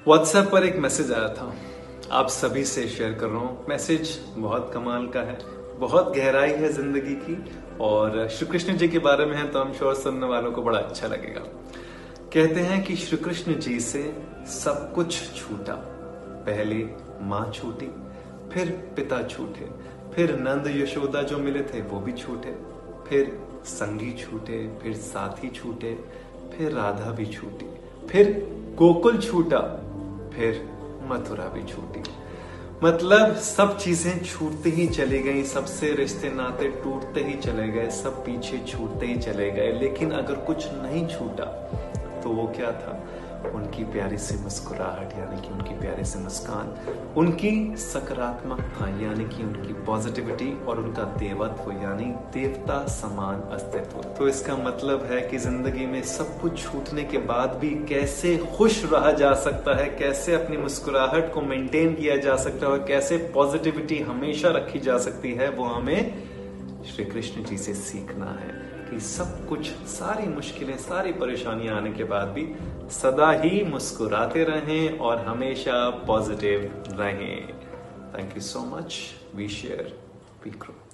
WhatsApp पर एक message आया था, आप सभी से शेयर कर रहा हूँ। मैसेज बहुत कमाल का है, बहुत गहराई है जिंदगी की, और श्री कृष्ण जी के बारे में है तो हम श्योर सुनने वालों को बड़ा अच्छा लगेगा। कहते हैं कि श्री कृष्ण जी से सब कुछ छूटा। पहले माँ छूटी, फिर पिता छूटे, फिर नंद यशोदा जो मिले थे वो भी छूटे, फिर संगी छूटे, फिर साथी छूटे, फिर राधा भी छूटी, फिर गोकुल छूटा, फिर मथुरा भी छूटी। मतलब सब चीजें छूटते ही चली गई, सबसे रिश्ते नाते टूटते ही चले गए, सब पीछे छूटते ही चले गए। लेकिन अगर कुछ नहीं छूटा तो वो क्या था? उनकी प्यारी सी मुस्कुराहट, यानी कि उनकी प्यारी सी मुस्कान, उनकी सकारात्मकता यानी कि उनकी पॉजिटिविटी, और उनका देवत्व यानी देवता समान अस्तित्व। तो इसका मतलब है कि जिंदगी में सब कुछ छूटने के बाद भी कैसे खुश रहा जा सकता है, कैसे अपनी मुस्कुराहट को मेंटेन किया जा सकता है, और कैसे पॉजिटिविटी हमेशा रखी जा सकती है, वो हमें श्री कृष्ण जी से सीखना है कि सब कुछ, सारी मुश्किलें, सारी परेशानियां आने के बाद भी सदा ही मुस्कुराते रहें और हमेशा पॉजिटिव रहें। Thank you so much. We share, we grow.